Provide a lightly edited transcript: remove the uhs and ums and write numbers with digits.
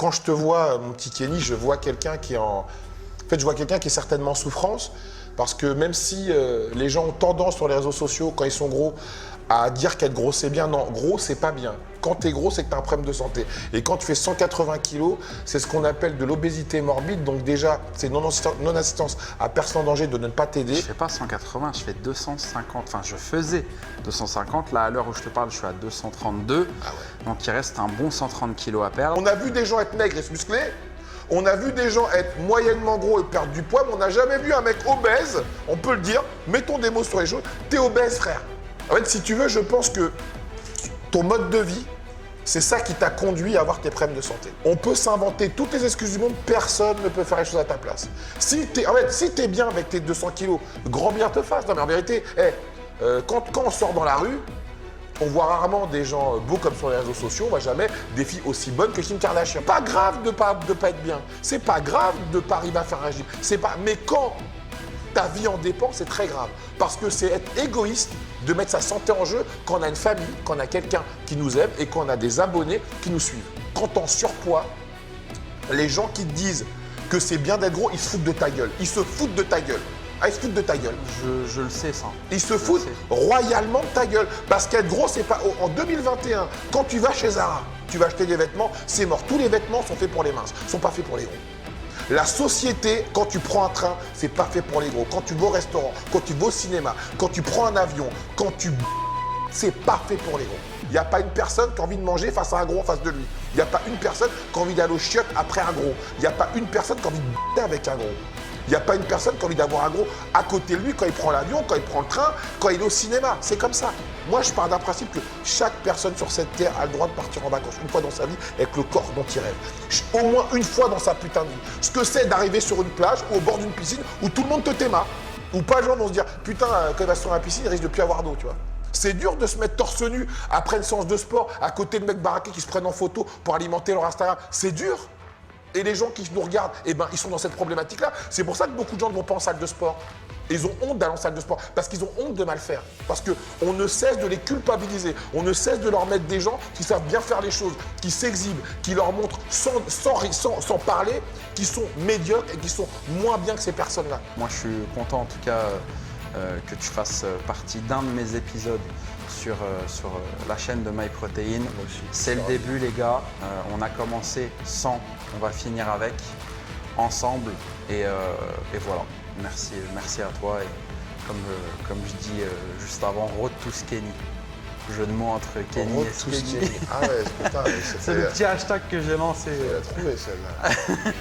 quand je te vois, mon petit Kenny, je vois quelqu'un qui est en fait, je vois quelqu'un qui est certainement en souffrance, parce que même si les gens ont tendance sur les réseaux sociaux, quand ils sont gros, à dire qu'être gros c'est bien, non, gros c'est pas bien. Quand tu es gros, c'est que tu as un problème de santé. Et quand tu fais 180 kilos, c'est ce qu'on appelle de l'obésité morbide. Donc déjà, c'est non-assistance à personne en danger de ne pas t'aider. Je fais pas 180, je fais 250. Enfin, je faisais 250. Là, à l'heure où je te parle, je suis à 232. Ah ouais. Donc, il reste un bon 130 kilos à perdre. On a vu des gens être maigres et se muscler. On a vu des gens être moyennement gros et perdre du poids, mais on n'a jamais vu un mec obèse, on peut le dire, mettons des mots sur les choses, t'es obèse, frère. En fait, si tu veux, je pense que ton mode de vie, c'est ça qui t'a conduit à avoir tes problèmes de santé. On peut s'inventer toutes les excuses du monde, personne ne peut faire les choses à ta place. Si t'es bien avec tes 200 kilos, grand bien te fasse. Non mais en vérité, quand on sort dans la rue, on voit rarement des gens beaux comme sur les réseaux sociaux, on voit jamais des filles aussi bonnes que Kim Kardashian. Pas grave de pas être bien, c'est pas grave de pas arriver à faire un régime, mais quand ta vie en dépend, c'est très grave. Parce que c'est être égoïste de mettre sa santé en jeu quand on a une famille, quand on a quelqu'un qui nous aime et quand on a des abonnés qui nous suivent. Quand t'es en surpoids, les gens qui te disent que c'est bien d'être gros, ils se foutent de ta gueule. Ils se foutent de ta gueule. Ah, ils se foutent de ta gueule. Je le sais, ça. Ils se foutent royalement de ta gueule. Parce qu'être gros, c'est pas... En 2021, quand tu vas chez Zara, tu vas acheter des vêtements, c'est mort. Tous les vêtements sont faits pour les minces, sont pas faits pour les gros. La société, quand tu prends un train, c'est pas fait pour les gros. Quand tu vas au restaurant, quand tu vas au cinéma, quand tu prends un avion, quand tu... c'est pas fait pour les gros. Il n'y a pas une personne qui a envie de manger face à un gros en face de lui. Il n'y a pas une personne qui a envie d'aller au chiottes après un gros. Il n'y a pas une personne qui a envie de avec un gros. Il n'y a pas une personne qui a envie d'avoir un gros à côté de lui quand il prend l'avion, quand il prend le train, quand il est au cinéma. C'est comme ça. Moi, je pars d'un principe que chaque personne sur cette terre a le droit de partir en vacances une fois dans sa vie avec le corps dont il rêve. Au moins une fois dans sa putain de vie. Ce que c'est d'arriver sur une plage ou au bord d'une piscine où tout le monde te téma. Où pas les gens vont se dire « Putain, quand il va sur la piscine, il risque de plus avoir d'eau, tu vois ». C'est dur de se mettre torse nu après une séance de sport à côté de mecs baraqués qui se prennent en photo pour alimenter leur Instagram. C'est dur. Et les gens qui nous regardent, eh ben, ils sont dans cette problématique-là. C'est pour ça que beaucoup de gens ne vont pas en salle de sport. Ils ont honte d'aller en salle de sport parce qu'ils ont honte de mal faire. Parce qu'on ne cesse de les culpabiliser. On ne cesse de leur mettre des gens qui savent bien faire les choses, qui s'exhibent, qui leur montrent sans parler, qui sont médiocres et qui sont moins bien que ces personnes-là. Moi, je suis content en tout cas que tu fasses partie d'un de mes épisodes sur la chaîne de MyProtein. C'est le début, les gars. On a commencé sans, on va finir avec, ensemble. Et voilà. Merci à toi. Et comme je dis juste avant, road to Skinny. Jeu de mots entre Kenny et Skinny. Ah ouais, putain. C'est le petit hashtag que j'ai lancé. Tu l'as trouvé celle-là.